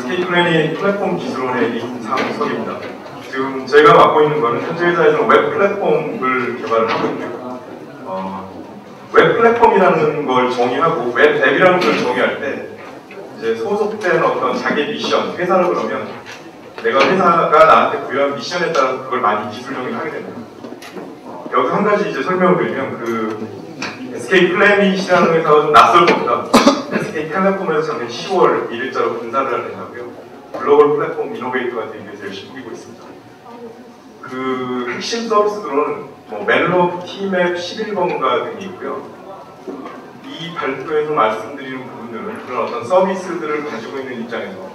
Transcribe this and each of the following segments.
SK 플랫폼 기술원의 이상석입니다. 지금 제가 맡고 있는 거는 현재 회사에서는 웹 플랫폼을 개발을 하고 있고요. 웹 플랫폼이라는 걸 정의하고 웹 앱이라는 걸 정의할 때 이제 소속된 어떤 자기 미션, 회사를 그러면 내가 회사가 나한테 부여한 미션에 따라서 그걸 많이 기술 정의를 하게 됩니다. 여기서 한 가지 이제 설명을 드리면 SK 플래닛이라는 회사가 좀 낯설 겁니다. SK 텔레콤에서 작년 10월 1일자로 분사를 한 회사고요. 글로벌 플랫폼 이노베이터가 되기 위해서 열심히 꾸리고 있습니다. 그 핵심 서비스로는 멜로, 티맵, 11번가 등이 있고요. 이 발표에서 말씀드리는 부분들은 그런 어떤 서비스들을 가지고 있는 입장에서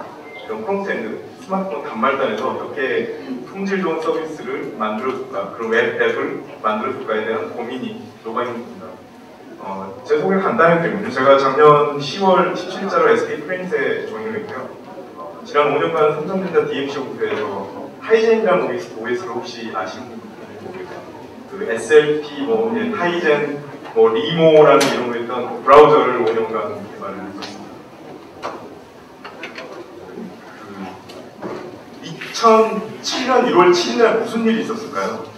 이런 프론트엔드, 스마트폰 단말단에서 어떻게 품질 좋은 서비스를 만들어줄까, 그런 웹 앱을 만들어줄까에 대한 고민이 녹아있는 겁니다. 제 소개를 간단히 드리면 제가 작년 10월 17일자로 SK 플래닛에 조인을 했고요. 지난 5년간 삼성전자 DMC 오프에서 타이젠이라는 OS를 혹시 아시는 분들 모르겠어요. 그 SLP, 타이젠, 리모라는 이름으로 했던 브라우저를 5년간 개발을 했었습니다. 2007년 1월 7일 무슨 일이 있었을까요?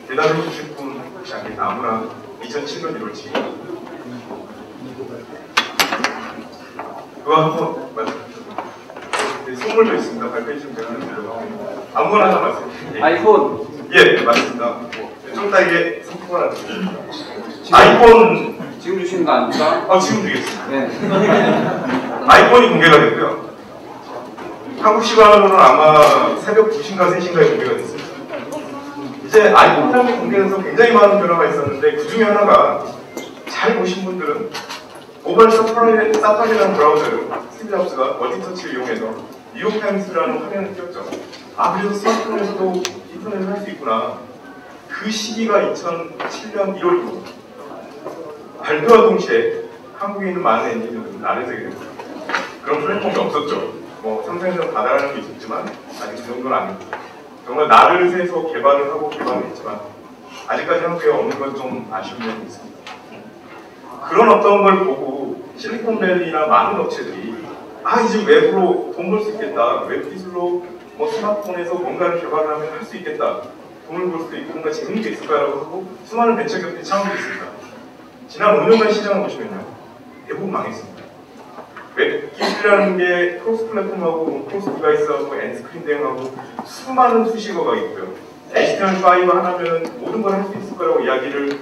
대답해 주실 분 혹시 안 계세요? 아무나 2007년 1월 7일 그거 한번 말씀해주세요. 선물도 있습니다. 발표해 주시면 제가 하는 아무거나 하나 말씀해주세요. 아이폰. 예, 맞습니다. 좀 이따 이게 상품을 하나 드리겠습니다. 아이폰 지금 주시는 거 아닙니까? 지금 드리겠습니다. 네. 아이폰이 공개가 됐고요. 한국 시간으로는 아마 새벽 2시인가 3시인가에 공개가 됐습니다. 이제 아이폰이 공개돼서 굉장히 많은 변화가 있었는데 그 중에 하나가 잘 보신 분들은 모바일 사파리라는 브라우저를 스티브 잡스가 멀티터치를 이용해서 뉴욕타임스라는 화면을 띄웠죠. 그래서 스마트폰에서도 인터넷을 할 수 있구나. 그 시기가 2007년 1월입니다. 발표와 동시에 한국에 있는 많은 엔지니어들은 나를 세게 됩니다. 그런 플랫폼이 없었죠. 삼성에서는 다달하는 게 있었지만 아직 그 정도는 아닙니다. 정말 나를 세서 개발을 하고 개발을 했지만 아직까지 한국에 없는 건 좀 아쉬운 점이 있습니다. 그런 어떤 걸 보고 실리콘밸리나 많은 업체들이 이제 웹으로 돈 벌 수 있겠다. 웹 기술로 스마트폰에서 뭔가를 개발을 하면 할 수 있겠다. 돈을 벌 수도 있고 뭔가 재미가 있을 거라고 하고 수많은 벤처 기업들이 창업이 있습니다. 지난 5년간 시장을 보시면요. 대부분 망했습니다. 웹 기술이라는 게 크로스 플랫폼하고 크로스 디바이스하고 엔스크린 대응하고 수많은 수식어가 있고요. HTML5 하나면 모든 걸 할 수 있을 거라고 이야기를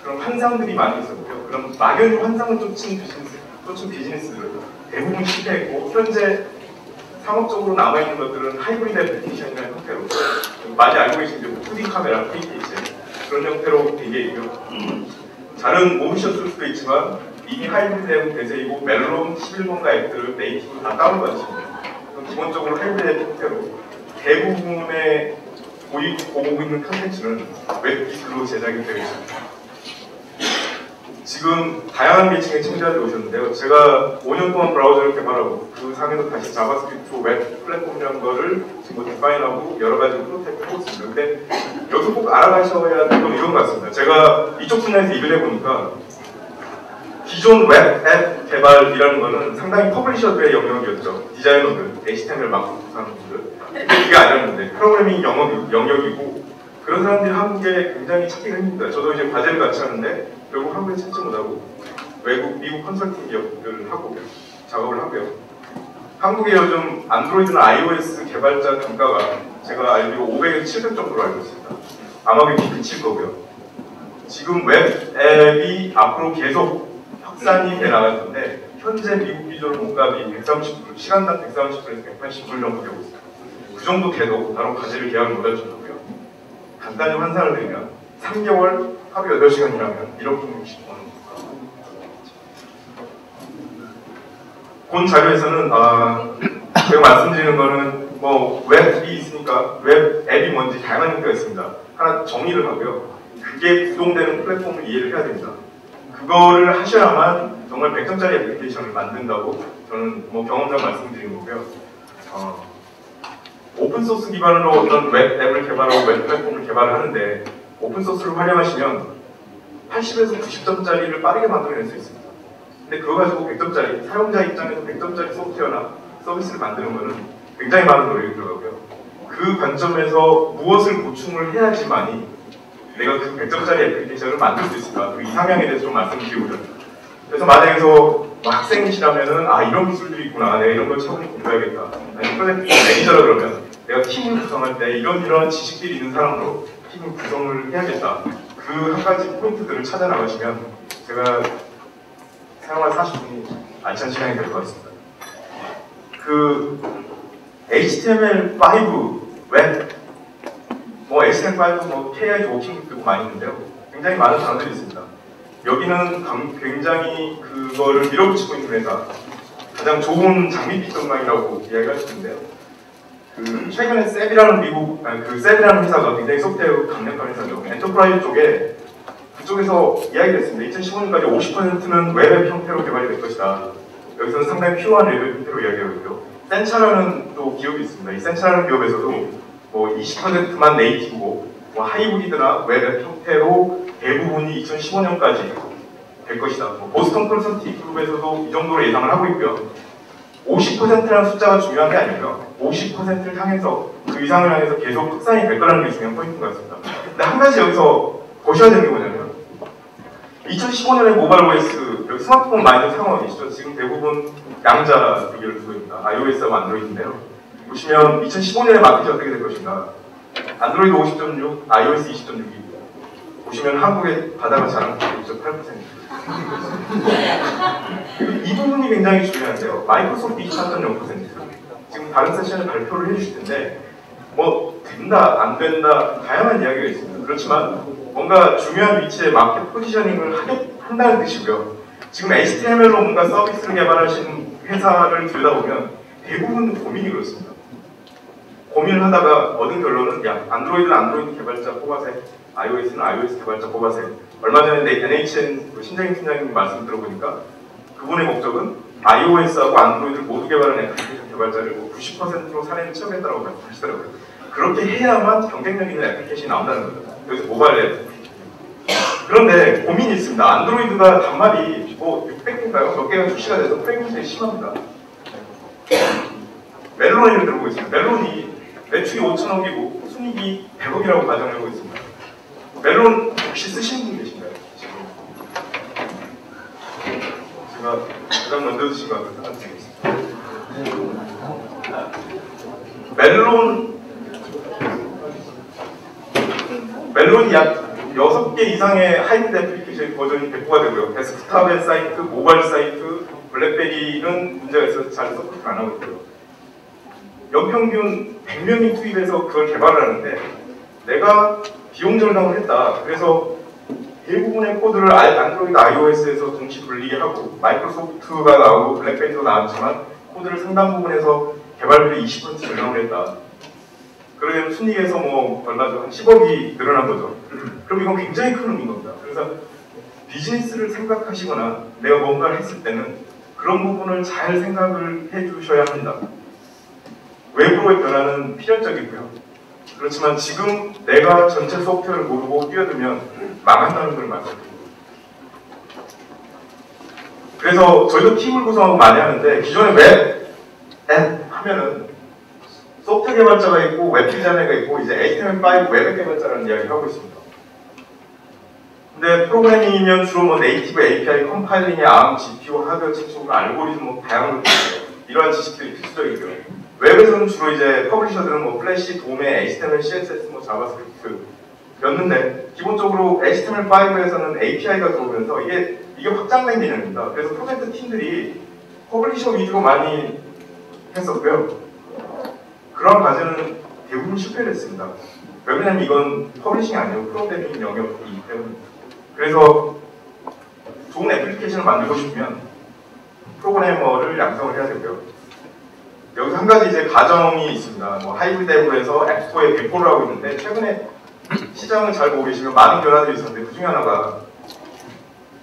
그런 환상들이 많이 있었고요. 그런 막연히 환상을 쫓은 비즈니스들은 대부분 실패했고 현재 상업적으로 남아있는 것들은 하이브리드 애플리케이션이라는 형태로 많이 알고 계신 2D 카메라, KTX 그런 형태로 되게 있고요. 잘은 모르셨을 수도 있지만 이미 하이브리드 대세이고 멜론 11번가 앱들을 네이티브로 다 다운받으십니다. 기본적으로 하이브리드 형태로 대부분의 보고 있는 컨텐츠는 웹 기술로 제작이 되어 있습니다. 지금 다양한 계층의 청자들이 오셨는데요. 제가 5년 동안 브라우저를 개발하고 그 상에서 다시 자바스크립트 웹 플랫폼이라는 거를 지금 디파인하고 여러 가지 프로토타입을 하고 있습니다. 근데 여기서 꼭 알아가셔야 될 건 이런 것 같습니다. 제가 이쪽 분야에서 일을 해보니까 기존 웹 앱 개발이라는 거는 상당히 퍼블리셔들의 영역이었죠. 디자이너들, HTML 막 하는 분들. 근데 그게 아니었는데 프로그래밍 영역이고 그런 사람들이 한국에 굉장히 찾기가 힘듭니다. 저도 이제 과제를 같이 하는데 결국 한국에 찾지 못하고 미국 컨설팅 기업들을 하고 작업을 하고요. 한국에 요즘 안드로이드나 iOS 개발자 단가가 제가 알기로 500에서 700 정도로 알고 있습니다. 아마 그게 그칠 거고요. 지금 웹 앱이 앞으로 계속 확산이 돼 나갈 건데 현재 미국 기준 몸값이 130불, 시간당 130불에서 180불 정도 되고 있습니다. 그 정도 돼도 나름 과제를 계약을 못할 정도고요. 간단히 환산을 드리면 3개월 하루 8시간 일하면 1억 60만 원. 본 자료에서는 제가 말씀드리는 거는 웹이 있으니까 웹 앱이 뭔지 다양한 형태가 있습니다. 하나 정의를 하고요. 그게 구동되는 플랫폼을 이해를 해야 됩니다. 그거를 하셔야만 정말 100점짜리 애플리케이션을 만든다고 저는 경험상 말씀드린 거고요. 오픈소스 기반으로 어떤 웹 앱을 개발하고 웹 플랫폼을 개발하는데 오픈소스를 활용하시면 80에서 90점짜리를 빠르게 만들어낼 수 있습니다. 근데 그거 가지고 100점짜리, 사용자 입장에서 100점짜리 소프트웨어나 서비스를 만드는 거는 굉장히 많은 노력이 들어가고요. 그 관점에서 무엇을 보충을 해야지만이 내가 그 100점짜리 애플리케이션을 만들 수 있을까? 그 이상향에 대해서 좀 말씀드리고요. 그래서 만약에서 뭐 학생이시라면은 아 이런 기술들이 있구나, 내가 이런 걸 차분히 공부해야겠다. 아니 프로젝트 매니저라 그러면 내가 팀을 구성할 때 이런 지식들이 있는 사람으로 팀을 구성을 해야겠다. 그 한 가지 포인트들을 찾아 나가시면 제가 사용할 40분이 알찬 시간이 될 것 같습니다. 그 HTML5 웹, 뭐 HTML5 뭐 KI 워킹 듣고 많이 있는데요. 굉장히 많은 단어들이 있습니다. 여기는 굉장히 그거를 밀어붙이고 있는 회사, 가장 좋은 장밋빛 전망이라고 이야기할 수 있는데요. 그 최근에 셉이라는 회사가 굉장히 소프트웨어 강력한 회사죠. 엔터프라이즈 쪽에 그쪽에서 이야기를 했습니다. 2015년까지 50%는 웹 형태로 개발이 될 것이다. 여기서는 상당히 퓨어한 웹 형태로 이야기하고 있고요. 센차라는 또 기업이 있습니다. 이 센차라는 기업에서도 뭐 20%만 네이티브고 뭐 하이브리드나 웹 형태로 대부분이 2015년까지 될 것이다. 뭐 보스턴 컨설팅 그룹에서도 이 정도로 예상을 하고 있고요. 50%라는 숫자가 중요한 게 아니고요. 50%를 향해서 그 이상을 향해서 계속 확산이 될 거라는 게 중요한 포인트인 것 같습니다. 근데 한 가지 여기서 보셔야 되는 게 뭐냐면 2015년에 모바일 OS, 여기 스마트폰 많이들 사용하고 계시죠? 지금 대부분 양자 비교를 두고 있습니다. iOS하고 안드로이드인데요. 보시면 2015년에 마켓이 어떻게 될 것인가? 안드로이드 50.6, iOS 20.6이 보시면 한국의 바다가 자랑 6.8%. 이 부분이 굉장히 중요한데요. 마이크로소프트 24.0%. 지금 다른 세션에 발표를 해주실 텐데 뭐 된다, 안 된다 다양한 이야기가 있습니다. 그렇지만 뭔가 중요한 위치에 마켓 포지셔닝을 한다는 뜻이고요. 지금 HTML로 뭔가 서비스를 개발하시는 회사를 들여다보면 대부분 고민이 그렇습니다. 고민을 하다가 얻은 결론은 야, 안드로이드는 안드로이드 개발자 뽑아세, iOS는 iOS 개발자 뽑아세. 얼마 전에 NHN 신장임 팀장님 말씀 들어보니까 그분의 목적은 iOS하고 안드로이드를 모두 개발하는 애플리케이션 개발자를 90%로 사내를 채우겠다고 말씀하시더라고요. 그렇게 해야만 경쟁력 있는 애플리케이션이 나온다는 거죠. 여기서 모바일 앱. 그런데 고민이 있습니다. 안드로이드가 단말이 뭐 600개인가요? 몇 개가 출시가 돼서 프레임이 심합니다. 멜론을 들어보겠습니다. 멜론이 매출이 5천억이고 순이익이 100억이라고 가정하고 있습니다. 멜론 혹시 쓰시는 분 계신가요? 지금 제가 가장 먼저 드신 것 같아서 멜론이 약 6개 이상의 하이브리드 애플리케이션 버전이 배포가 되고요. 데스크탑의 사이트, 모바일 사이트, 블랙베리는 문제가 있어서 잘 서포트 안 하고 있고요. 연평균 100명이 투입해서 그걸 개발을 하는데 내가 비용 절감을 했다. 그래서 대부분의 코드를 안드로이드, iOS에서 동시 돌리게 하고 마이크로소프트가 나오고 블랙베리도 나왔지만 코드를 상당 부분에서 개발비를 20% 절감을 했다. 그러면 순이익에서 뭐 얼마죠? 한 10억이 늘어난 거죠. 그럼 이건 굉장히 큰 의미인 겁니다. 그래서 비즈니스를 생각하시거나 내가 뭔가를 했을 때는 그런 부분을 잘 생각을 해주셔야 합니다. 외부의 변화는 필연적이고요. 그렇지만 지금 내가 전체 소프트웨어를 모르고 뛰어들면 망한다는 걸 말씀드립니다. 그래서 저희도 팀을 구성하고 많이 하는데 기존에 웹 앱 하면은 소프트웨어 개발자가 있고 웹 디자이너가 있고 이제 HTML5 웹 개발자라는 이야기를 하고 있습니다. 근데 프로그래밍이면 주로 뭐 네이티브 API 컴파일링의 ARM, GPU, 하드웨어 채축, 알고리즘 뭐 다양한 것들 이러한 지식들이 필수적이고요. 웹에서는 주로 이제 퍼블리셔들은 뭐 플래시, 도메, HTML, CSS, 뭐 자바스크립트였는데 기본적으로 HTML5에서는 API가 들어오면서 이게 확장된 개념입니다. 그래서 프로젝트 팀들이 퍼블리셔 위주로 많이 했었고요. 그런 과제는 대부분 실패를 했습니다. 왜냐하면 이건 퍼블리싱이 아니고 프로그래밍 영역이기 때문입니다. 그래서 좋은 애플리케이션을 만들고 싶으면 프로그래머를 양성을 해야 되고요. 여기서 한 가지 이제 가정이 있습니다. 뭐 하이브리드 앱에서 앱스토어에 배포를 하고 있는데 최근에 시장을 잘 보고 계시면 많은 변화들이 있었는데 그 중에 하나가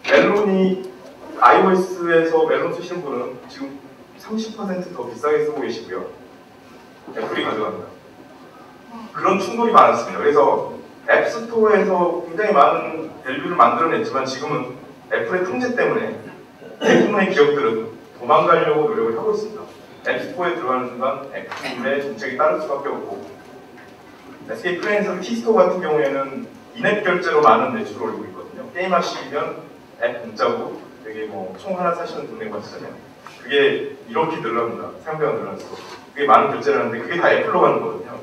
멜론이 iOS에서 멜론 쓰시는 분은 지금 30% 더 비싸게 쓰고 계시고요. 애플이 가져갑니다. 그런 충돌이 많았습니다. 그래서 앱스토어에서 굉장히 많은 밸류를 만들어냈지만 지금은 애플의 통제 때문에 대부분의 기업들은 도망가려고 노력을 하고 있습니다. 앱스토어에 들어가는 순간 애플의 정책이 따를 수밖에 없고, SK 플레인에서 T스토어 같은 경우에는 인앱 결제로 많은 매출을 올리고 있거든요. 게임하시면 앱 공짜고 되게 뭐 총 하나 사시는 돈 내고 하시잖아요. 그게 이렇게 늘어납니다. 사용자가 늘어날수록. 그게 많은 결제를 하는데 그게 다 애플로 가는 거거든요.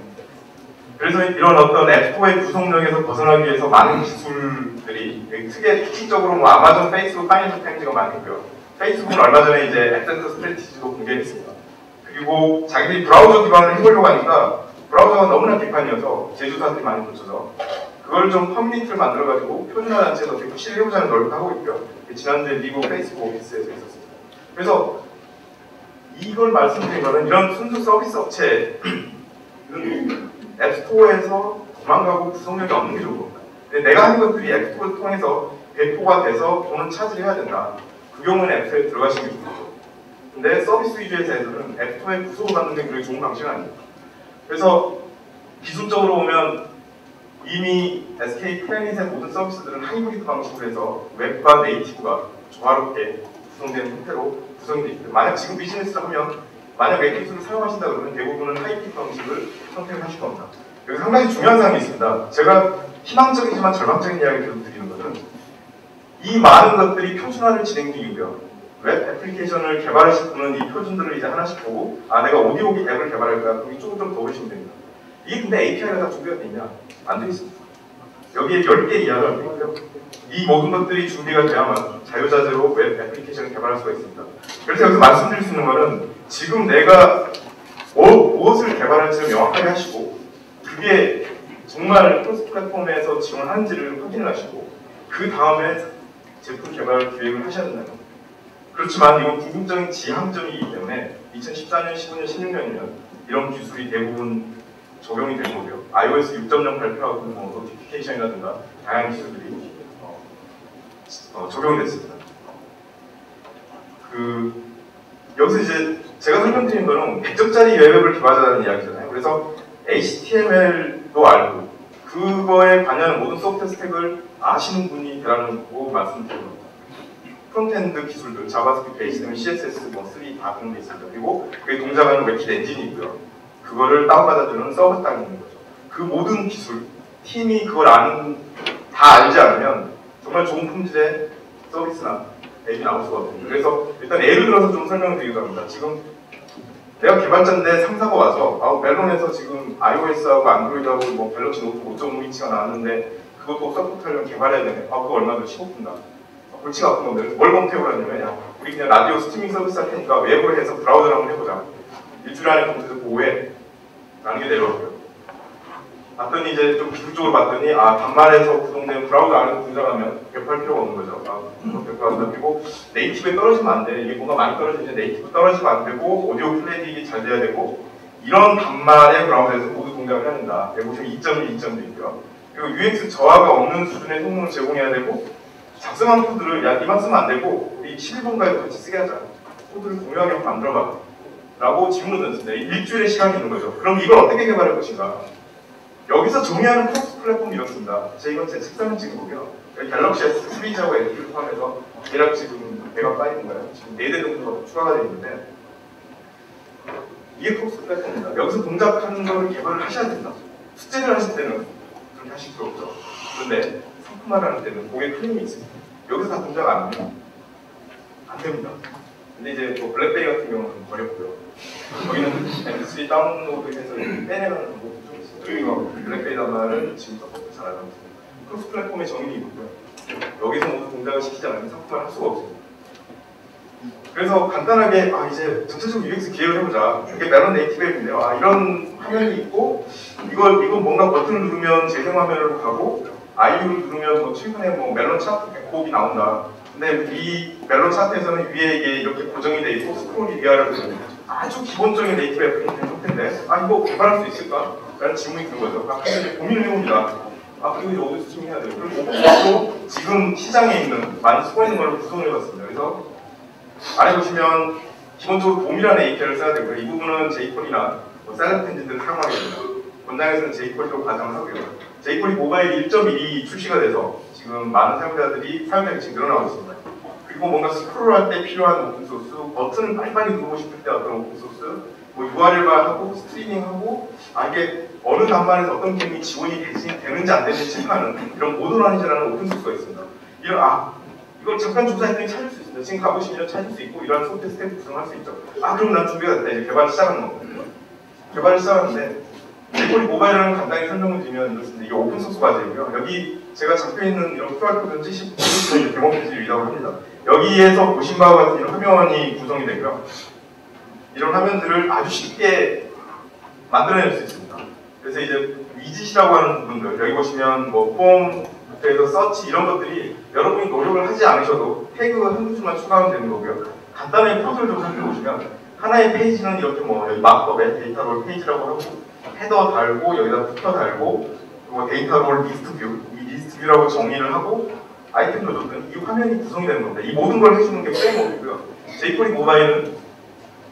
그래서 이런 어떤 앱스토어의 구속력에서 벗어나기 위해서 많은 기술들이 특징적으로 뭐 아마존, 페이스북, 파이낸셜 타임즈가 많이 있고요. 페이스북은 얼마 전에 이제 앱센터 스트래티지도 공개했습니다. 그리고 자기들이 브라우저 기반을 해보려고 하니까 브라우저가 너무나 개판이어서 제조사들이 많이 고쳐서 그걸 좀 커뮤니티를 만들어가지고 표준화 단체에서 어떻게 실해보자는 노력을 하고 있고요. 지난주에 미국 페이스북 오피스에서 있었습니다. 그래서 이걸 말씀드린 거는 이런 순수 서비스 업체는 앱스토어에서 도망가고 구성력이 없는 게 좋은 겁니다. 근데 내가 하는 것들이 앱스토어를 통해서 배포가 돼서 돈을 차지해야 된다. 그 경우는 앱스토어에 들어가시는 게 좋죠. 근데 서비스 위주의 사에서는 앱스토어에 구속을 받는 게 그렇게 좋은 방식은 아닙니다. 그래서 기술적으로 보면 이미 SK 플래닛의 모든 서비스들은 하이브리드 방식으로 해서 웹과 네이티브가 조화롭게 구성된 형태로 구성이 되어 있고요. 만약 지금 비즈니스를 하면 만약 웹 기술을 사용하신다 그러면 대부분은 하이브리드 방식을 선택을 하실 겁니다. 여기 한 가지 중요한 사항이 있습니다. 제가 희망적이지만 절망적인 이야기를 계속 드리는 것은 이 많은 것들이 표준화를 진행 중이고요. 웹 애플리케이션을 개발하실 분은 이 표준들을 이제 하나씩 보고 내가 오디오 앱을 개발할까? 그럼 이쪽을 좀 더 보시면 됩니다. 이게 근데 API가 다 준비가 돼 있냐? 안 돼 있습니다. 여기에 10개 이하가 돼 있고요. 이 모든 것들이 준비가 돼야만 자유자재로 웹 애플리케이션을 개발할 수가 있습니다. 그래서 여기서 말씀드릴 수 있는 것은 지금 내가 무엇을 개발할지를 명확하게 하시고 그게 정말 크로스 플랫폼에서 지원하는지를 확인을 하시고 그 다음에 제품 개발 기획을 하셔야 된다는 겁니다. 그렇지만 이건 궁극적인 지향점이기 때문에 2014년, 15년, 16년이면 이런 기술이 대부분 적용이 된 거고요. iOS 6.0 발표하고 뭐 노티피케이션이라든가 다양한 기술들이 적용이 됐습니다. 여기서 이제 제가 설명드린 거는 100점짜리 웹앱을 개발하자는 이야기잖아요. 그래서 HTML도 알고 그거에 관여하는 모든 소프트웨어 스택을 아시는 분이 되라는 거 말씀드리는 겁니다. 프론트엔드 기술들, 자바스크립트, HTML, CSS, 뭐 3 다 그런 게 있습니다. 그리고 그게 동작하는 웹킷 엔진이 있고요. 그거를 다운받아주는 서버 땅이 있는 거죠. 그 모든 기술, 팀이 그걸 다 알지 않으면 정말 좋은 품질의 서비스나 앱이 나올 수가 없거든요. 그래서 일단 예를 들어서 좀 설명을 드리려고 합니다. 지금 내가 개발자인데 상사가 와서 멜론에서 지금 iOS하고 안드로이드하고 뭐 갤럭시 노트 5.5인치가 나왔는데 그것도 서포트하려면 개발해야 되네. 그거 얼마나 15분다. 골치가 아픈 건데 뭘 검토해보라 하냐면 우리 그냥 라디오 스트리밍 서비스 할 테니까 웹을 해서 브라우저를 한번 해보자. 일주일 안에 검토해서 왜? 라는 게 내려왔고요. 봤더니 이제 좀 기술적으로 봤더니 단말에서 구동된 브라우저 안에서 동작하면 배포할 필요가 없는 거죠. 배포한다. 그리고 네이티브에 떨어지면 안 돼. 이게 뭔가 많이 떨어지는데 네이티브 떨어지면 안 되고 오디오 플레이이 잘 돼야 되고 이런 단말의 브라우저에서 모두 동작을 해야 된다. 여기 보시면 2.1, 2.도 있고요. 그리고 UX 저하가 없는 수준의 성능을 제공해야 되고 작성한 코드를 이만 쓰면 안 되고 우리 11번가에 같이 쓰게 하자. 코드를 공유하게 만들어봐. 라고 질문을 던졌습니다. 일주일의 시간이 있는 거죠. 그럼 이걸 어떻게 개발할 것인가? 여기서 정의하는 크로스 플랫폼이 이렇습니다. 이건 제 책상을 찍은 거고요. 갤럭시 S3하고 LG를 포함해서 대략 지금 배가 빠있는가요? 지금 4대 정도가 추가가 되어 있는데 이게 크로스 플랫폼입니다. 여기서 동작하는 거를 개발을 하셔야 된다. 숙제를 하실 때는 그렇게 하실 필요 없죠. 그런데 상품화를 하는 때는 고객 클레임이 있습니다. 여기서 다 동작 안 하면 안 됩니다. 근데 이제 뭐 블랙베리 같은 경우는 버렸고요. 저희는 MP3 다운로드해서 빼내는 방법도 좀 있어요. 그리고 블랙베리 단말은 지금 서포트 잘 하고 있습니다. 크로스 플랫폼의 정의이 있고요. 여기서 모두 동작을 시키지 않으면 상품을 할 수가 없습니다. 그래서 간단하게 이제 전체적으로 UX 기획을 해보자. 이게 멜론 네이티브 앱인데요. 이런 화면이 있고 이건 뭔가 버튼을 누르면 재생 화면으로 가고 아이유를 누르면 뭐 최근에 뭐 멜론 차트 100곡이 나온다. 근데 이 멜론 차트에서는 위에 이게 이렇게 고정이 돼 있고 스크롤이 위아래로 아주 기본적인 네이티브 애플리케이션 형태인데 이거 개발할 수 있을까? 라는 질문이 드는 거죠. 그래서 이제 고민을 해봅니다. 그리고 이제 어디서 스트리밍 해야 돼요? 그리고 오픈소스로 지금 시장에 있는 많이 쓰고 있는 걸로 구성을 해봤습니다. 그래서 아래 보시면 기본적으로 봄이라는 API를 써야 되고요. 이 부분은 jQuery나 셀렉트 엔진들을 사용하게 됩니다. 본장에서는 jQuery로 가정을 하고요. jQuery 모바일 1.1이 출시가 돼서 지금 많은 사용자들이 지금 늘어나고 있습니다. 그리고 그리고 뭔가 스크롤할 때 필요한 오픈소스, 버튼을 빨리빨리 누르고 싶을 때 어떤 오픈소스, 뭐 URL과 하고 스트리밍하고 이게 어느 단말에서 어떤 기능이 지원이 되는지 안 되는지 체크하는 그런 모더라이즈라는 오픈소스가 있습니다. 이걸 잠깐 조사했더니 찾을 수 있습니다. 지금 가보시면 찾을 수 있고 이런 소프트 스텝 구성할 수 있죠. 그럼 난 준비가 됐다. 이제 개발을 시작하는 거거든요. 개발을 시작하는데 jQuery 모바일이라는 간단히 설명을 드리면 이렇습니다. 이게 오픈소스 과제이고요. 여기 제가 적혀있는 이런 QR코드는 70% 데모 페이지를 합니다. 여기에서 보신 바와 같은 이런 화면이 구성이 되고요. 이런 화면들을 아주 쉽게 만들어낼 수 있습니다. 그래서 이제 위젯이라고 하는 부분들, 여기 보시면 뭐 폼부터 해서 서치 이런 것들이 여러분이 노력을 하지 않으셔도 태그 한두 줄만 추가하면 되는 거고요. 간단하게 코드를 좀 살펴보시면 하나의 페이지는 이렇게 뭐 여기 마크업에 데이터 롤 페이지라고 하고 헤더 달고 여기다 부터 달고 그리고 데이터 롤 리스트 뷰, 이 리스트 뷰라고 정의를 하고 아이템도 줬더니 이 화면이 구성이 되는 겁니다. 이 모든 걸 해주는 게 프레임워크고요. jQuery 모바일은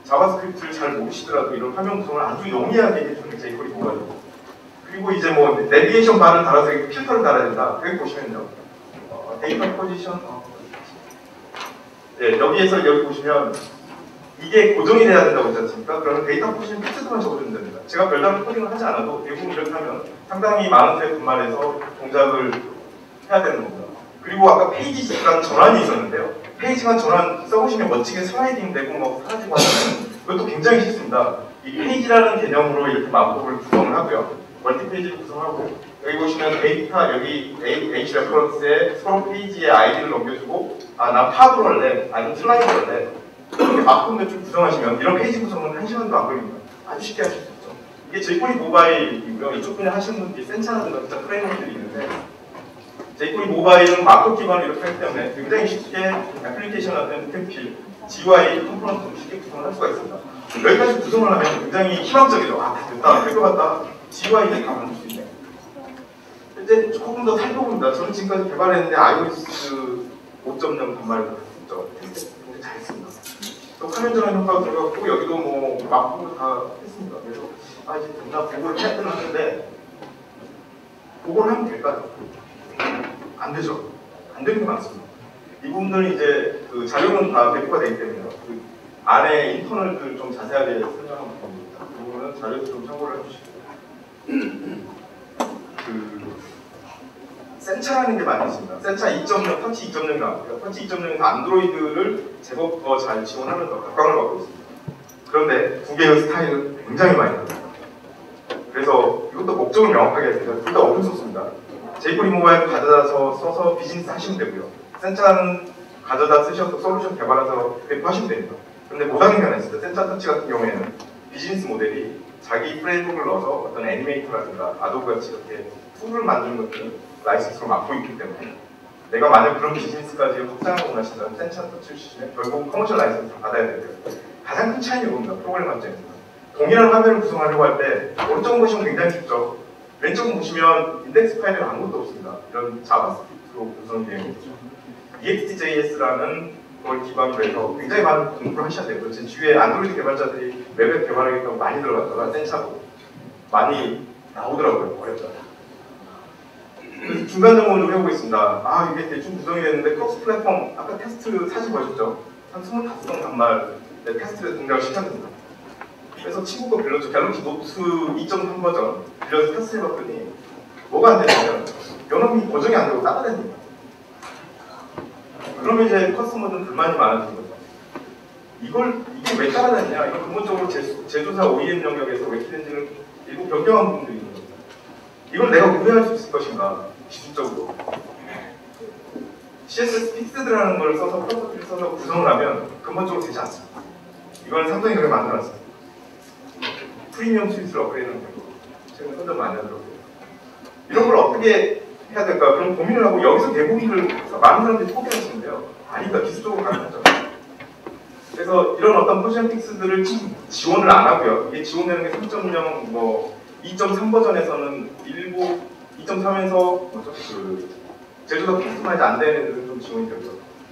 자바스크립트를 잘 모르시더라도 이런 화면 구성을 아주 용이하게 해주는 게 jQuery 모바일입니다. 그리고 이제 뭐 내비게이션 바를 달아서 필터를 달아야 된다. 여기 보시면요. 데이터 포지션 여기에서 여기 보시면 이게 고정이 돼야 된다고 했지 않습니까? 그러면 데이터 포지션 필터만 적어주면 됩니다. 제가 별다른 코딩을 하지 않아도 대부분 이렇게 하면 상당히 많은 새 분말에서 동작을 해야 되는 겁니다. 그리고 아까 페이지 간 전환이 있었는데요. 페이지 간 전환 써보시면 멋지게 슬라이딩 되고 뭐 사라지고 하잖아요. 그것도 굉장히 쉽습니다. 이 페이지라는 개념으로 이렇게 마법을 구성을 하고요. 멀티페이지를 구성하고 여기 보시면 데이터 여기 H 레퍼런스에 서로 페이지의 아이디를 넘겨주고 나 팝을 할래 아니면 슬라이드 할래 이렇게 마법 몇 줄 구성하시면 이런 페이지 구성은 1시간도 안 걸립니다. 아주 쉽게 하실 수 있죠. 이게 jQuery 모바일이고요. 이쪽 분야 하시는 분들이 센차라든가 진짜 프레임워크들이 있는데 jQuery 모바일은 마크업 기반으로 이렇게 하기 때문에 굉장히 쉽게 애플리케이션 같은 템필, GUI 컴포넌트를 쉽게 구성을 할 수가 있습니다. 여기까지 구성을 하면 굉장히 희망적이죠. 다 됐다, 할 것 같다. GUI를 다 만들 수 있네. 이제 조금 더 살펴봅니다. 저는 지금까지 개발했는데 iOS 5.0 단말을 했죠. 테스트 굉장히 잘했습니다. 또 화면 전환 효과가 들어갔고 여기도 뭐 마크도 다 했습니다. 그래서 이제 됐나 보고를 해야 되는데 보고를 하면 될까요? 안 되죠. 안 되는 게 많습니다. 이 부분들은 이제 그 자료는 다 배포가 되기 때문에 그 안에 인터널들 좀 자세하게 설명하면 됩니다. 그 부분은 자료도 좀 참고를 해주시고 센차라는 게 많이 있습니다. 센차 2.0, 터치 2.0이 나왔고요. 터치 2.0에서 안드로이드를 제법 더 잘 지원하면서 각광을 받고 있습니다. 그런데 두 개의 스타일은 굉장히 많이 다릅니다. 그래서 이것도 목적을 명확하게 해야 됩니다. 둘 다 오픈소스입니다. jQuery 모바일 가져다서 써서 비즈니스 하시면 되고요. 센차는 가져다 쓰셔서 솔루션 개발해서 배포하시면 됩니다. 그런데 못하는 게 하나 있습니다. 센차 터치 같은 경우에는 비즈니스 모델이 자기 프레임워크를 넣어서 어떤 애니메이터라든가 아도브 같이 이렇게 툴을 만드는 것들은 라이센스로 맡고 있기 때문에 내가 만약 그런 비즈니스까지 확장을 원하신다면 센차 터치를 쓰시면 결국 커머셜 라이센스를 받아야 되고요. 가장 큰 차이는 이겁니다. 프로그램 관점에서. 동일한 화면을 구성하려고 할 때 오른쪽 보시면 굉장히 쉽죠. 왼쪽 보시면 인덱스 파일에 아무것도 없습니다. 이런 자바스크립트로 구성되어 있죠. EXTJS라는 걸 기반으로 해서 굉장히 많은 공부를 하셔야 되고요. 제 주위에 안드로이드 개발자들이 웹앱 개발하겠다고 많이 들어갔다가 센차로 많이 나오더라고요. 어렵잖아요. 그래서 중간 점검을 해보고 있습니다. 이게 대충 구성이 됐는데 크로스 플랫폼 아까 테스트 사진 보셨죠? 한 25성 단말 테스트를 등장을 시켰습니다. 그래서 친구가 빌려줘 갤럭시 노트 2.3 버전 빌려서 테스트 해봤더니 뭐가 안 되냐면 연업이 고정이 안 되고 따라다닙니다. 그러면 이제 커스터머들은 불만이 많아지는 거죠. 이게 왜 따라다니냐? 이건 근본적으로 제조사 OEM 영역에서 웨킷 엔진을 일부 변경한 부분들이 있는 겁니다. 이걸 내가 구매할 수 있을 것인가? 기술적으로. CSS 픽스드라는 걸 써서 프로토티를 써서 구성을 하면 근본적으로 되지 않습니다. 이건 삼성이 그렇게 만들어놨습니다. 프리미엄 스위스를 업그레이드하는 거고 최근에 선전 많이 하더라고요. 이런 걸 어떻게 해야 될까? 그럼 고민을 하고 여기서 대부분들 많은 사람들이 포기하시는데요. 아니다. 기술적으로 가능하죠. 그래서 이런 어떤 포지션 픽스들을 지원을 안 하고요. 이게 지원되는 게 3.0, 뭐 2.3 버전에서는 일부 2.3에서 제조사 커스터마이즈 안 되는 애들은 좀 지원이 되죠.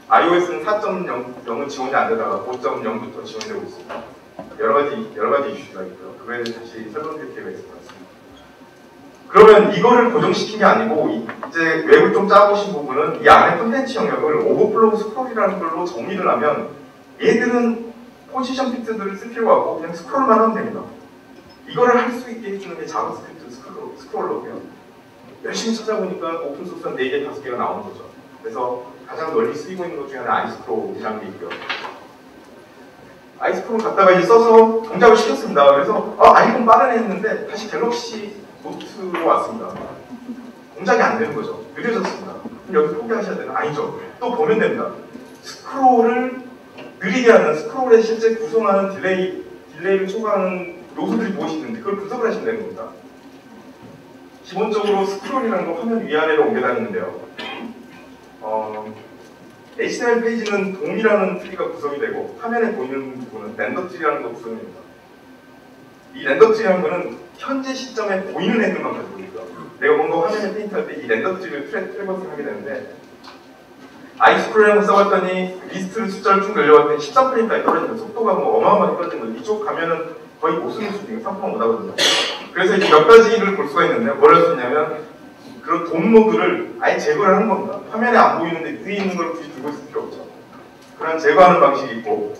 iOS는 4.0은 지원이 안 되다가 5.0부터 지원되고 있습니다. 여러 가지 이슈가 있고요. 그거에 대해서 다시 설명드릴 기회가 있을 것 같습니다. 그러면 이거를 고정시킨 게 아니고 이제 웹을 좀 짜보신 부분은 이 안에 콘텐츠 영역을 오버플로우 스크롤이라는 걸로 정리를 하면 얘들은 포지션 픽트들을 쓸 필요가 없고 그냥 스크롤만 하면 됩니다. 이거를 할 수 있게 해주는 게 자바스크립트 스크롤러고요. 열심히 찾아보니까 오픈소스는 4개, 5개가 나오는 거죠. 그래서 가장 널리 쓰이고 있는 것 중에 하나 아이스크롤이라는 게 있고요. 아이스크롤 갖다가 이제 써서 동작을 시켰습니다. 그래서 아이폰 빠르네 했는데 다시 갤럭시 노트로 왔습니다. 동작이 안 되는 거죠. 느려졌습니다. 그럼 여기서 포기하셔야 되나? 아니죠. 또 보면 됩니다. 스크롤을 느리게 하는, 스크롤에 실제 구성하는 딜레이를 초과하는 요소들이 무엇이 있는지 그걸 분석을 하시면 되는 겁니다. 기본적으로 스크롤이라는 건 화면 위아래로 옮겨다니는데요. HTML 페이지는 돔이라는 트리가 구성이 되고 화면에 보이는 부분은 렌더 트리라는 거 구성이 됩니다. 이 렌더 트리라는 거는 현재 시점에 보이는 애들만 가지고 있어요. 내가 뭔가 화면에 페인트할 때 이 렌더 트리를 트래버스를 하게 되는데 아이스크롤이라는 거 써봤더니 리스트를 숫자를 쭉 늘려봤더니 13프레임까지 떨어지는 속도가 뭐 어마어마하게 떨어지는 거예요. 이쪽 가면은 거의 못 쓰는 수준이에요. 상품화 못 하거든요. 그래서 이제 몇 가지를 볼 수가 있는데 뭘 할 수 있냐면 그런 돔 모드를 아예 제거를 하는 겁니다. 화면에 안 보이는데 위에 있는 걸 굳이 들고 있을 필요 없죠. 그런 제거하는 방식이 있고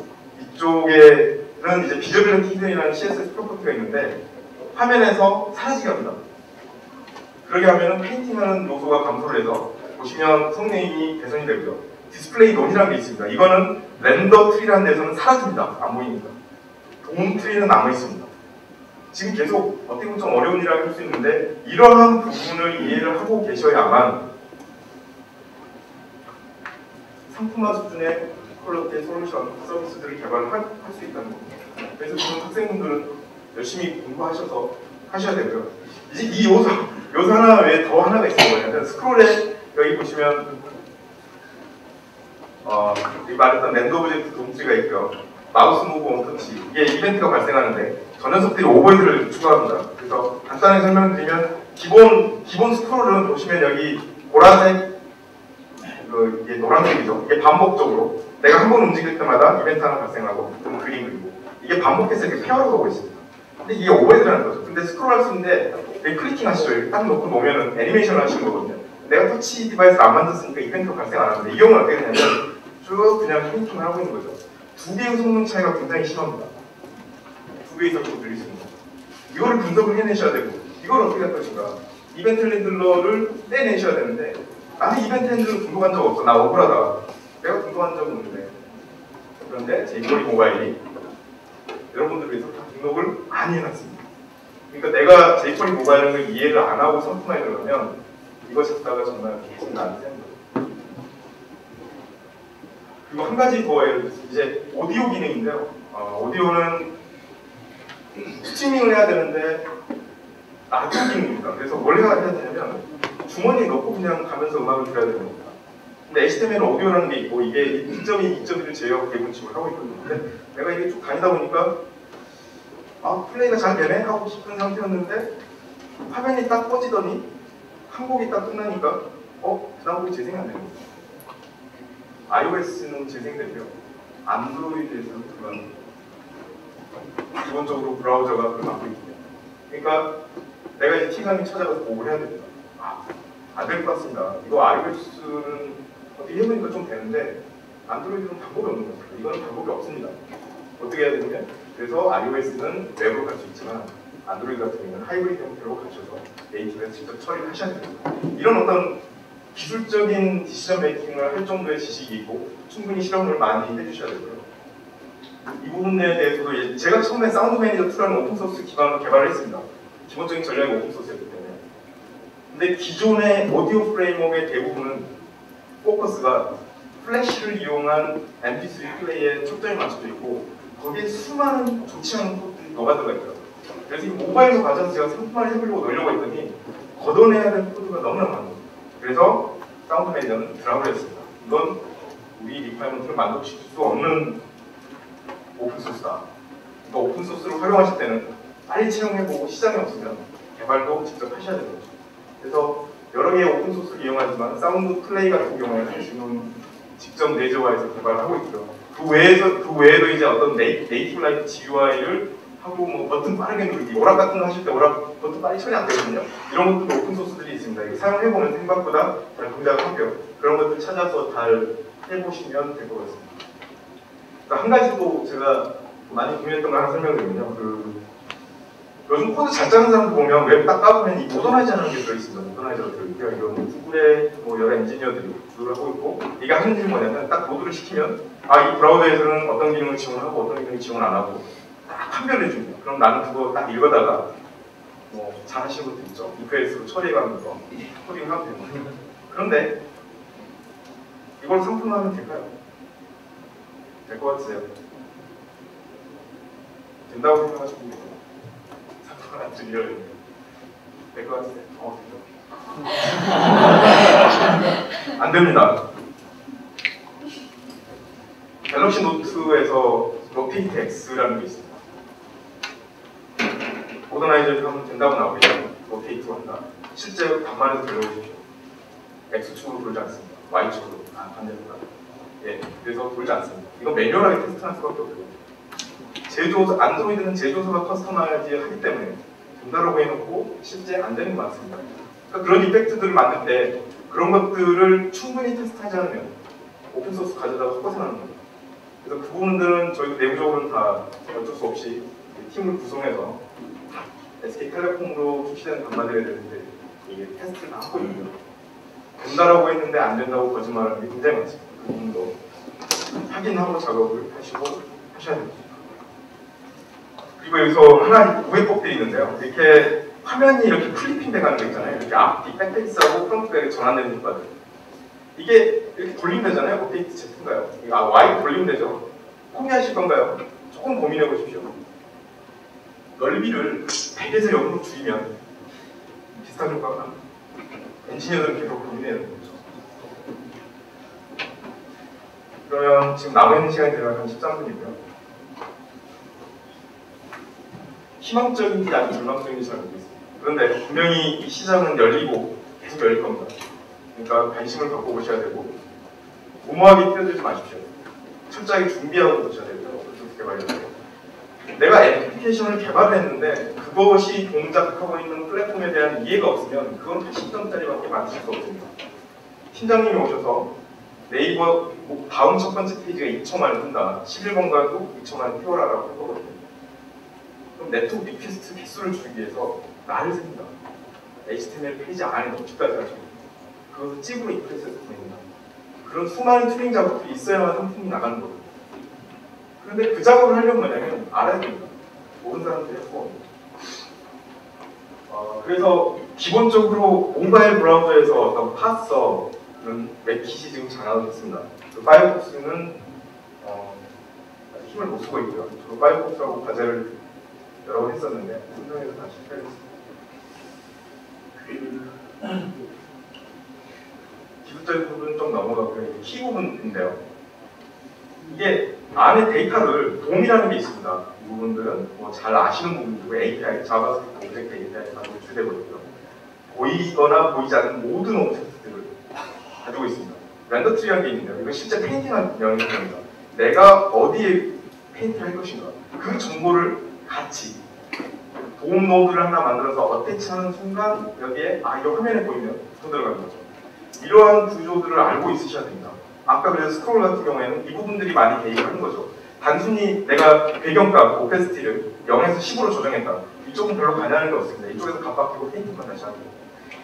이쪽에는 이제 비저빌리티 히든이라는 CSS 프로퍼티가 있는데 화면에서 사라지게 합니다. 그러게 하면은 페인팅하는 요소가 감소를 해서 보시면 성능이 개선이 되고요. 디스플레이 논이라는 게 있습니다. 이거는 렌더 트리라는 데서는 사라집니다. 안 보이니까. 돔 트리는 남아 있습니다. 지금 계속 어떻게 보면 좀 어려운 일이라고 할 수 있는데 이러한 부분을 이해를 하고 계셔야만 상품화 수준의 퀄리티 솔루션 서비스들을 개발할 수 있다는 겁니다. 그래서 지금 학생분들은 열심히 공부하셔서 하셔야 되고요. 이제 이 요소 하나 외에 더 하나가 있어요. 뭐냐면 스크롤에 여기 보시면 말했던 랜더 오브젝트 돔트리가 있고요. 마우스 무브 원터치 이게 이벤트가 발생하는데 저 녀석들이 오버헤드를 추가합니다. 그래서 간단하게 설명드리면 기본 스크롤은 보시면 여기 보라색 이게 노란색이죠. 이게 반복적으로 내가 한 번 움직일 때마다 이벤트 하나 발생하고 그럼 그림 그리고 이게 반복해서 이렇게 페어로 가고 있습니다. 근데 이게 오버헤드라는 거죠. 근데 스크롤 할 수 있는데 여기 클리킹 하시죠. 여기 딱 놓고 놓으면 애니메이션을 하시는 거거든요. 내가 터치 디바이스를 안 만졌으니까 이벤트가 발생 안 하는데 이 경우는 어떻게 되냐면 쭉 그냥 페인팅을 하고 있는 거죠. 두 개의 성능 차이가 굉장히 심합니다. 두 개의 성능을 늘릴 수 있는 거죠. 이거를 분석을 해내셔야 되고 이걸 어떻게 할 것인가. 이벤트 핸들러를 떼내셔야 되는데 나는 이벤트 핸들러 등록한 적 없어. 나 억울하다. 내가 등록한 적 없는데 그런데 jQuery 모바일이 여러분들 위해서 다 등록을 안 해놨습니다. 그러니까 내가 jQuery 모바일을 이해를 안 하고 상품화에 들어가면 이거 찾다가 정말 계속 나한테 하는 거예요. 그리고 한 가지 더 이제 오디오 기능인데요. 오디오는 스트리밍을 해야 되는데 라디오 기능입니다. 그래서 뭘 해야 되냐면 주머니에 넣고 그냥 가면서 음악을 들어야 되는 겁니다. 근데 HTML은 오디오라는 게 있고 이게 2.2, 2.1을 제어하고 대분침을 하고 있거든요. 근데 내가 이게 쭉 다니다 보니까 플레이가 잘 되네 하고 싶은 상태였는데 화면이 딱 꺼지더니 한 곡이 딱 끝나니까 그 다음 곡이 재생이 안 되는 거죠. iOS는 재생되고요. 안드로이드에서는 그건 기본적으로 브라우저가 그걸 맡고 있거든요. 그러니까 내가 이제 티감이 찾아가서 보고를 해야 됩니다. 안 될 것 같습니다. 이거 iOS는 어떻게 해보니까 좀 되는데 안드로이드는 방법이 없는 거죠. 이거는 방법이 없습니다. 어떻게 해야 되냐면 그래서 iOS는 웹으로 갈 수 있지만 안드로이드 같은 경우는 하이브리드 형태로 갖춰서 네이티브에서 직접 처리를 하셔야 됩니다. 이런 어떤 기술적인 디시전 메이킹을 할 정도의 지식이 있고 충분히 실험을 많이 해주셔야 되고요. 이 부분에 대해서도 제가 처음에 사운드 매니저 2라는 오픈소스 기반으로 개발을 했습니다. 기본적인 전략이 오픈소스였기 때문에. 근데 기존의 오디오 프레임워크의 대부분은 포커스가 플래시를 이용한 MP3 플레이에 초점이 맞춰져 있고 거기에 수많은 좋지 않은 코드들이 녹아들어가 있더라고요. 그래서 이 모바일로 가져서 제가 상품화를 해보려고 넣으려고 했더니 걷어내야 될 코드가 너무나 많은 거예요. 그래서 사운드 매니저는 드랍을 했습니다. 이건 우리 리파이먼트를 만족시킬 수 없는 오픈소스다. 그러니까 오픈소스를 활용하실 때는 빨리 채용해보고 시장이 없으면 개발도 직접 하셔야 되는 거죠. 그래서 여러 개의 오픈소스를 이용하지만 사운드 플레이 같은 경우에는 지금 직접 내재화해서 개발을 하고 있고요. 그 외에도 이제 어떤 네이티브 라이트 GUI를 하고 뭐 버튼 빠르게 누르기, 오락 같은 거 하실 때 오락 버튼 빨리 처리 안 되거든요. 이런 것도 오픈 소스들이 있습니다. 이거 사용해보면 생각보다 잘 동작하고요. 그런 것들 찾아서 잘 해보시면 될 것 같습니다. 그러니까 한 가지 또 제가 많이 고민했던 거 하나 설명드리면요. 요즘 코드 잘 짜는 사람들 보면 웹 딱 까보면 이 모더나이저라는 게 들어있습니다. 모더나이저가 들어있고요. 이거 구글의 뭐 여러 엔지니어들이 구글을 하고 있고, 이게 하는 일이 뭐냐면 딱 로드를 시키면 이 브라우저에서는 어떤 기능을 지원하고 어떤 기능을 지원 안 하고 딱 판별해 줍니다. 그럼 나는 그거 딱 읽어다가 뭐 잘하시는 것도 있죠. ifelse로 처리해가면서 코딩하면 되고. 그런데 이걸 상품화하면 될까요? 될 것 같으세요? 된다고 생각하시면 돼요. 상품화 안 드려요. 될 것 같으세요? 안 됩니다. 갤럭시 노트에서 로테이트 X라는 게 있습니다. 모더나이저에서 하면 된다고 나오고 있어요. 로테이트 한다. 실제 반만에서 들어오십시오. X축으로 돌지 않습니다. Y축으로. 반대입니다. 예, 그래서 돌지 않습니다. 이거 매뉴얼하게 테스트할 수밖에 없어요. 제조사, 안드로이드는 제조사가 커스터마이즈 하기 때문에 된다라고 해놓고 실제 안 되는 게 많습니다. 그러니까 그런 이펙트들을 만들 때 그런 것들을 충분히 테스트하지 않으면 오픈소스 가져다가 섞어서 하는 겁니다. 그래서 그 부분들은 저희도 내부적으로는 다 어쩔 수 없이 팀을 구성해서 SK텔레콤으로 출시되는 단말들에 대해서 이게 테스트를 다 하고 있고요. 된다라고 했는데 안 된다고 거짓말하는 게 굉장히 많습니다. 그 부분도 확인하고 작업을 하시고 하셔야 됩니다. 그리고 여기서 하나 우회법들이 있는데요. 이렇게 화면이 이렇게 클리핑 돼가는 거 있잖아요. 이렇게 앞뒤 백페이스하고 프론트백이 전환되는 효과들. 이게 이렇게 돌리면 되잖아요. 업데이트 Z인가요? Y 돌리면 되죠. 포기하실 건가요? 조금 고민해 보십시오. 넓이를 100에서 0으로 줄이면 비슷한 효과가 납니다. 엔지니어들은 계속 고민해야 되는 거죠. 그러면 지금 남아있는 시간이 대략 한 13분이고요. 희망적인지 아니면 절망적인지 잘 모르겠습니다. 그런데 분명히 이 시장은 열리고 계속 열릴 겁니다. 그러니까 관심을 갖고 보셔야 되고 무모하게 뛰어들지 마십시오. 철저하게 준비하고 보셔야 되고요. 오픈소스 개발이라고. 내가 애플리케이션을 개발했는데 그것이 동작하고 있는 플랫폼에 대한 이해가 없으면 그건 80점짜리밖에 만드실 수 없습니다. 팀장님이 오셔서 네이버 다음 첫 번째 페이지가 2초만에 뜬다. 11번가도 2초만에 띄워라라고 할 거거든요. 그럼 네트워크 리퀘스트 개수를 줄이기 위해서 나를 셉니다. HTML 페이지 안에 넣기까지 하죠. 그것을 찝으로 인프레스에서 보냅니다. 그런 수많은 튜닝 작업들이 있어야만 상품이 나가는 거거든요. 그런데 그 작업을 하려면 뭐냐면 알아야 됩니다. 모든 사람들이 하고. 그래서 기본적으로 모바일 브라우저에서 어떤 파서 그런 웹킷이 지금 장악을 했습니다. 그 파이어폭스는 아직 힘을 못 쓰고 있고요. 저도 파이어폭스하고 과제를 여러 번 했었는데 설명해서 다시 해야겠습니다. 기술적인 부분은 좀 넘어가고요. 키 부분인데요. 이게 안에 데이터를 돔이라는 게 있습니다. 이 부분들은 뭐 잘 아시는 부분이고 API, 자바스크립트 오브젝트 API 가지고 주되거든요. 보이거나 보이지 않는 모든 오브젝트들을 가지고 있습니다. 렌더 트리라는 게 있는데요. 이건 실제 페인팅한 명령입니다. 내가 어디에 페인트를 할 것인가 그 정보를 같이 돔 노드를 하나 만들어서 어태치하는 순간 여기에 이 화면에 보이면 붙어 들어가는 거죠. 이러한 구조들을 알고 있으셔야 됩니다. 아까 그래서 스크롤 같은 경우에는 이 부분들이 많이 개입을 하는 거죠. 단순히 내가 배경값, 오페스티를 0에서 10으로 조정했다. 이쪽은 별로 관여하는 게 없습니다. 이쪽에서 갑박히고 페인팅만 다시 하는 거예요.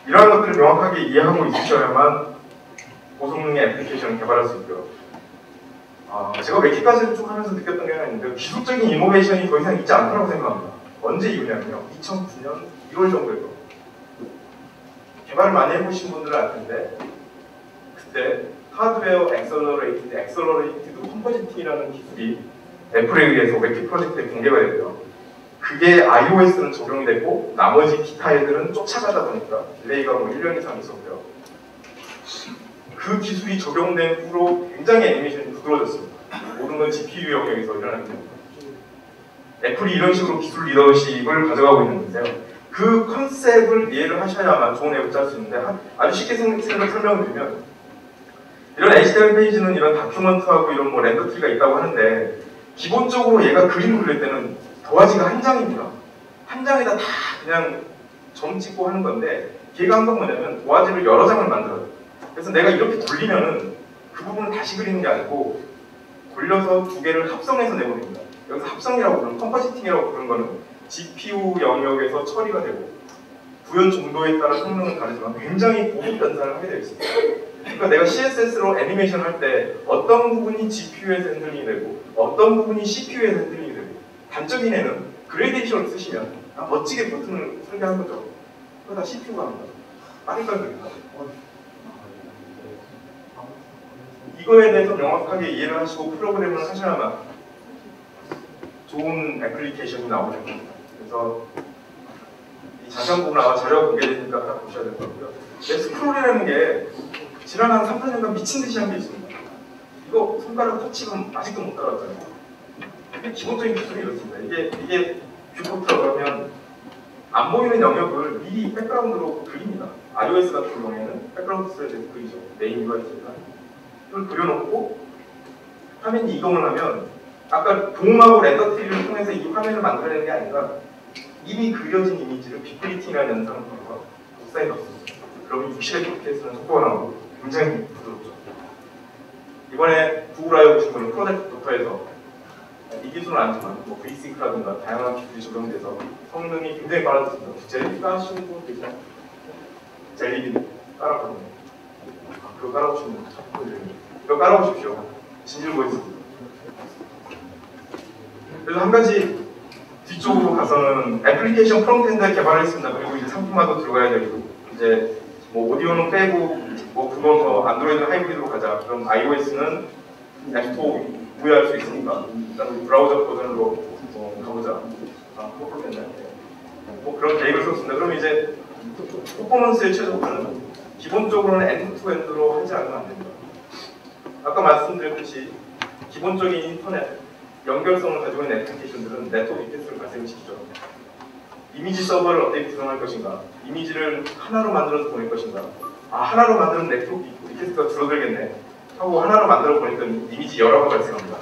이러한 것들을 명확하게 이해하고 있으셔야만 고성능의 애플리케이션을 개발할 수 있고요. 제가 웨키까지를 쭉 하면서 느꼈던 게 하나 있는데 기술적인 이노베이션이 더 이상 있지 않다고 생각합니다. 언제 이후냐면요. 2009년 1월 정도에도 개발을 많이 해보신 분들은 알 텐데 그때 하드웨어 엑셀러레이티드 컴포지팅이라는 기술이 애플에 의해서 웨키 프로젝트에 공개가 됐고요. 그게 iOS는 적용이 됐고 나머지 기타 애들은 쫓아가다 보니까 딜레이가 뭐 1년 이상 있었고요. 그 기술이 적용된 후로 굉장히 애니메이션이 부드러워졌습니다. 모든 건 GPU 영역에서 일어나는 겁니다. 애플이 이런 식으로 기술 리더십을 가져가고 있는데요. 그 컨셉을 이해를 하셔야만 좋은 앱을 짤 수 있는데 아주 쉽게 설명을 드리면 이런 HTML 페이지는 이런 다큐먼트하고 이런 뭐 렌더 트리가 있다고 하는데 기본적으로 얘가 그림을 그릴 때는 도화지가 한 장입니다. 한 장에다 다 그냥 점 찍고 하는 건데 걔가 한 건 뭐냐면 도화지를 여러 장을 만들어요. 그래서 내가 이렇게 돌리면은 그 부분을 다시 그리는 게 아니고 돌려서 두 개를 합성해서 내보냅니다. 여기서 합성이라고 부르는 컴포지팅이라고 부르는 거는 GPU 영역에서 처리가 되고 구현 정도에 따라 성능은 다르지만 굉장히 고급 변산을 하게 되어 있습니다. 그러니까 내가 CSS로 애니메이션 할 때 어떤 부분이 GPU에서 핸들링이 되고 어떤 부분이 CPU에서 핸들링이 되고 단적인 애는 그레이데이션을 쓰시면 멋지게 버튼을 설계한 거죠. 그거 다 CPU가 합니다. 빠르니까 그립니다. 이거에 대해서 명확하게 이해를 하시고 프로그램을 하셔야만 좋은 애플리케이션이 나오는 겁니다. 그래서 이 자세한 부분 아마 자료가 공개되니까 다 보셔야 될 것 같고요. 스크롤이라는 게 지난 한 3, 4년간 미친 듯이 한 게 있습니다. 이거 손가락 터치면 아직도 못 따라왔잖아요. 근데 기본적인 기술이 이렇습니다. 이게 뷰포트라고 하면 안 보이는 영역을 미리 백그라운드로 그립니다. iOS 같은 경우에는 백그라운드 스레드에서 그리죠. 메인 디바이스가. 이걸 그려놓고 화면이 이동을 하면 아까 돔하고 렌더트리를 통해서 이 화면을 만들어내는 게 아니라 이미 그려진 이미지를 빅브리팅이라는 연산을 통해서 복사해 넣습니다. 그러면 60fps는 속도가 나오고 굉장히 부드럽죠. 이번에 구글 I/O 보신 분은 프로젝트 도터에서 이 기술은 아니지만 뭐 VSynC라든가 다양한 기술이 적용돼서 성능이 굉장히 빨라졌습니다. 젤리가 하시는 분 계시나요? 젤리빈 깔아보거든요. 그거 깔아보시면 그거 깔아보십시오. 진실 보였습니다. 그래서 한 가지 뒤쪽으로 가서는 애플리케이션 프론트엔드 개발을 했습니다. 그리고 이제 상품화도 들어가야 되고 이제 뭐 오디오는 빼고 뭐 그건 뭐 안드로이드 하이브리드로 가자. 그럼 iOS는 앱스토어 구현할 수 있으니까 일단 브라우저 버전으로 가보자. 뭐 그런 계획을 썼습니다. 그럼 이제 퍼포먼스의 최적화는 기본적으로는 엔드-투-엔드로 하지 않으면 안 됩니다. 아까 말씀드렸듯이 기본적인 인터넷 연결성을 가지고 있는 애플리케이션들은 네트워크 리퀘스트를 발생시키죠. 이미지 서버를 어떻게 구성할 것인가, 이미지를 하나로 만들어서 보낼 것인가, 하나로 만드는 네트워크 리퀘스트가 줄어들겠네 하고 하나로 만들어 보니까 이미지 여러 번 발생합니다.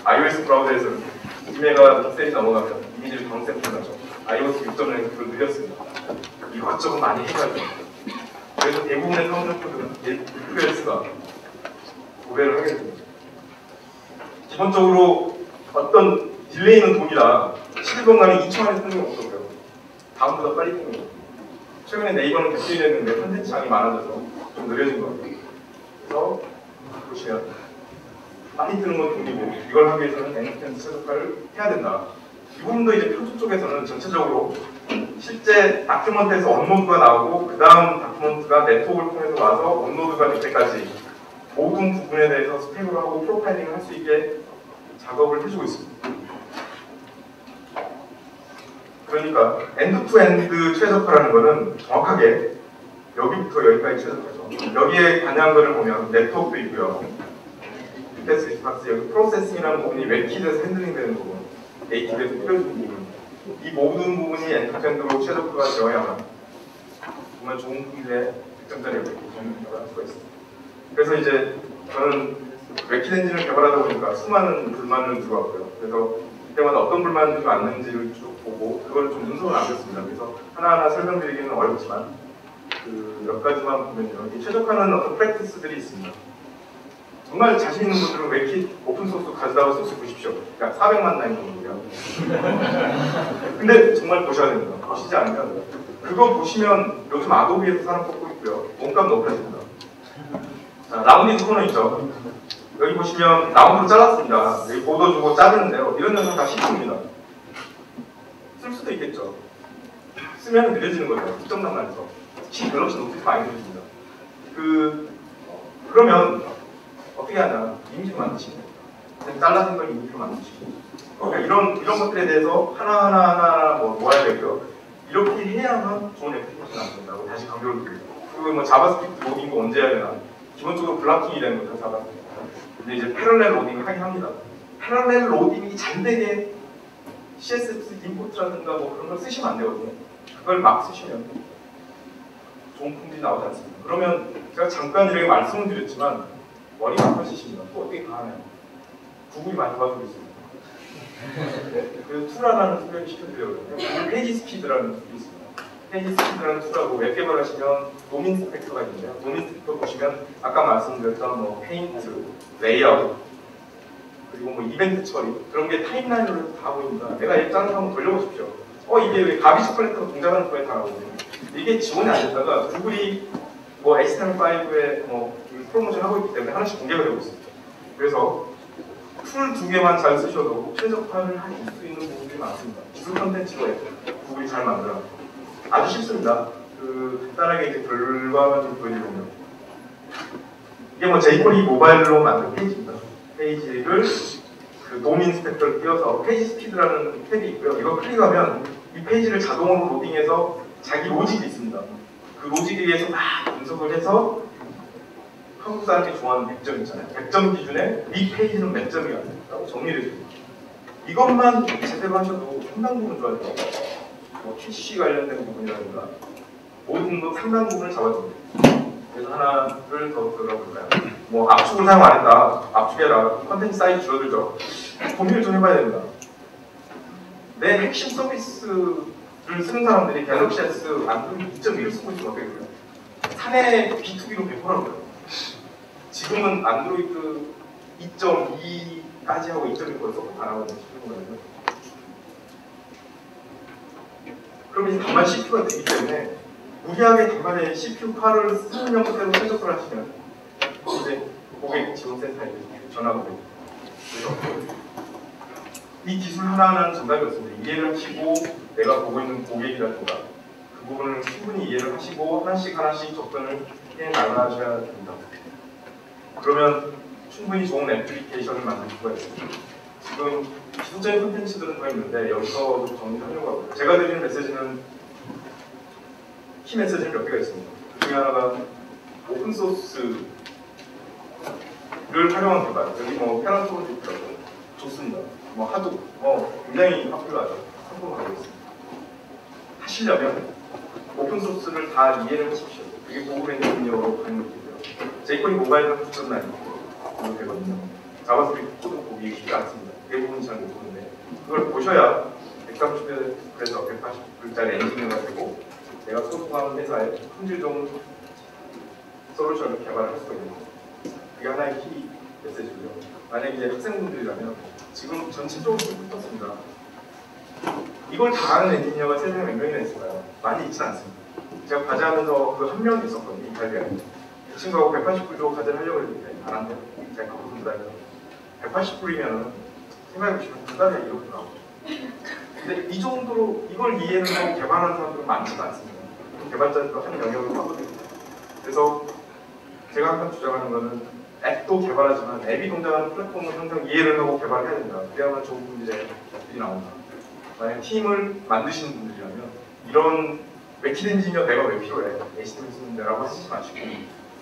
iOS 브라우저에서 2메가 픽셀이 넘어가면 이미지를 강세팅하죠. iOS 6.0에 그걸 늘렸습니다. 이것저것 많이 해가지고 그래서 대부분의 성능 코드는 FPS가 고배를 하게 됩니다. 기본적으로 어떤 딜레이는 돈이다. 11분간에 2,000원의 성능이 없어서요. 다음보다 빨리 뜹니다. 최근에 네이버는 개편이 됐는데 컨텐츠 양이 많아져서 좀 느려진 것 같아요. 그래서 보시면 빨리 뜨는 건 돈이고 이걸 하기 위해서는 엔드-투-엔드 최적화를 해야 된다. 이 부분도 이제 표준 쪽에서는 전체적으로 실제 다큐먼트에서 업로드가 나오고 그 다음 다큐먼트가 네트워크를 통해서 와서 업로드가 될 때까지 모든 부분에 대해서 스펙을 하고 프로파일링을 할 수 있게 작업을 해주고 있습니다. 그러니까 엔드-투-엔드 최적화라는 것은 정확하게 여기부터 여기까지 최적화죠. 여기에 관여한 것을 보면 네트워크도 있고요. 리퀘스트 리스폰스 여기 프로세싱이라는 부분이 웹킷에서 핸들링 되는 부분, 네이티브에서 뿌려주는 부분, 이 모든 부분이 엔드-투-엔드로 최적화가 되어야만 정말 좋은 품질의 득점자리 애플리케이션을 개발할 수가 있습니다. 그래서 이제 저는 웹킷 엔진을 개발하다 보니까 수많은 불만을 들어왔고요. 그래서 그때마다 어떤 불만들이 왔는지를 쭉 보고 그걸 좀 분석을 남겼습니다. 그래서 하나하나 설명드리기는 어렵지만 그 몇 가지만 보면요. 이 최적화는 어떤 프랙티스들이 있습니다. 정말 자신 있는 분들은 웹킷 오픈소스 가져다가 소스 보십시오. 그러니까 400만 라인 정도고요. 근데 정말 보셔야 됩니다. 보시지 않으면 그거 보시면 요즘 아도비에서 사람 뽑고 있고요. 몸값 높아집니다. 자, 라운딩 코너 있죠. 여기 보시면 라운드로 잘랐습니다. 여기 보도 주고 자르는데요. 이런 영상 다 시중입니다. 쓸 수도 있겠죠. 쓰면 느려지는 거죠. 특정 단말에서. 밸런스 높이도 많이 느려집니다. 그러면 어떻게 하냐. 이미지를 만드시고 그냥 잘라진 걸 이미지로 만드시고 그러니까 이런 것들에 대해서 하나하나 뭐 모아야 되고요. 이렇게 해야만 좋은 애플리케이션이 나온다고 다시 강조를 드리고 그리고 뭐 자바스크립트 로딩도 언제 해야 되나. 기본적으로 블락킹이 되는 거죠, 자바스크립트. 근데 이제 패럴렐 로딩을 하긴 합니다. 패럴렐 로딩이 잘 되게 CSS 임포트라든가 뭐 그런 걸 쓰시면 안 되거든요. 그걸 막 쓰시면 좋은 품질이 나오지 않습니다. 그러면 제가 잠깐 이렇게 말씀을 드렸지만 머리가 아파지십니다. 또 어떻게 가하나요? 구글이 많이 도와주고 있습니다. 그 투라라는 소개를 시켜드리거든요. 페이지 스피드라는 툴이 있습니다. 페이지 스피드라는 툴하고 웹 개발하시면 도민 스펙터가 있는데요. 도민 스펙터 보시면 아까 말씀드렸던 뭐 페인트, 레이아웃, 그리고 뭐 이벤트 처리 그런 게 타임라인으로 다 보입니다. 내가 일단은 한번 돌려보십시오. 이게 왜 가비지 컬렉터가 동작하는 거에 다 나오거든요. 이게 지원이 안 됐다가 구글이 뭐 HTML5에 뭐 프로모션 하고 있기 때문에 하나씩 공개가 되고 있습니다. 그래서 툴 두 개만 잘 쓰셔도 최적화를 하실 수 있는 부분들이 많습니다. 기술 컨텐츠로 구글이 잘 만들어. 아주 쉽습니다. 간단하게 이제 결과만 좀 보여드리면 이게 뭐 jQuery 모바일로 만든 페이지입니다. 페이지를 그 도민 스펙터를 띄워서 페이지 스피드라는 탭이 있고요. 이거 클릭하면 이 페이지를 자동으로 로딩해서 자기 로직이 있습니다. 그 로직에 의해서 막 분석을 해서 한국 사람들이 좋아하는 100점 있잖아요. 100점 기준에 이 페이지는 몇 점이야 라고 정리를 해줍니다. 이것만 제대로 하셔도 상당 부분 좋아져요. 뭐 캐시 관련된 부분이라든가 모든 거 상당 부분을 잡아줍니다. 그래서 하나를 더 들어볼까요? 뭐 압축을 사용 안 했다. 압축해라. 컨텐츠 사이즈 줄어들죠. 고민을 좀 해봐야 됩니다. 내 핵심 서비스를 쓰는 사람들이 갤럭시 S 안드로이드 2.1을 쓰고 있으면 어떻게 돼요? 사내 B2B로 배포라고요. 지금은 안드로이드 2.2까지 하고 2.1까지 서포트 안 하거든요. 그럼 이제 다만 CPU가 되기 때문에 무리하게 단말에 CPU파를 쓰는 형태로 최적화를 하시면 이제 고객 지원센터에 전화가 오고 이 기술 하나하나는 정답이 없습니다. 이해를 하시고 내가 보고 있는 고객이라든가 그 부분을 충분히 이해를 하시고 하나씩 접근을 해 나가셔야 됩니다. 그러면 충분히 좋은 애플리케이션을 만들 수가 있습니다. 지금 기술적인 콘텐츠들은 더 있는데 여기서 좀 정리를 하려고 하고요. 제가 드리는 메시지는 키 메시지는 몇 개가 있습니다. 그 중에 하나가 오픈소스를 활용한 개발. 여기 뭐 페란토로 있더라고요. 좋습니다. 뭐 하도 굉장히 popular하죠. 성공하고 있습니다. 하시려면 오픈소스를 다 이해를 하십시오. 그게 고글의 능력으로 가는 것이고요. jQuery 모바일은 9.9 되거든요. 자바스크립트 코드 보기 쉽지 않습니다. 대부분 잘 못 보는데 그걸 보셔야 130에서 180불짜리 엔지니어가 되고 내가 소속한 회사에 품질 좋은 솔루션을 개발할 수가 있는 거죠. 그게 하나의 키 메시지고요. 만약에 이제 학생분들이라면 지금 전체적으로 좀 붙었습니다. 이걸 다 하는 엔지니어가 세상에 몇 명이나 있을까요? 많이 있지 않습니다. 제가 과제하면서 그 한 명이 있었거든요. 이탈리아에. 그 친구하고 180불 주고 과제를 하려고 했는데 안 한대요. 제가 그분들 알면 180불이면 생각해보시면 두 달에 이렇게 나오죠. 근데 이 정도로 이걸 이해를 하고 개발하는 사람들은 많지가 않습니다. 개발자들도 한 영역으로 하거든요. 그래서 제가 항상 주장하는 거는 앱도 개발하지만 앱이 동작하는 플랫폼을 항상 이해를 하고 개발을 해야 된다. 그래야만 좋은 분들의 앱들이 나온다. 만약 팀을 만드시는 분들이라면 이런 웹킷 엔지니어 내가 왜 필요해? HTML 쓰는 데라고 하시지 마시고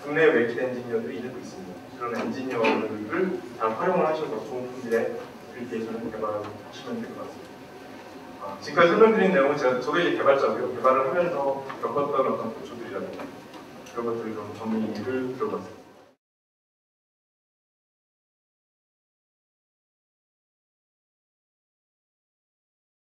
국내 웹킷 엔지니어들이 이들도 있습니다. 그런 엔지니어들을 잘 활용을 하셔서 좋은 분들의 애플리케이션을 개발하시면 될 것 같습니다. 지금까지 설명드린 내용은 저도 이제 개발자고요. 개발을 하면서 겪었던 어떤 고초들이라든가 그런 것들을 좀 정리를 들어봤습니다.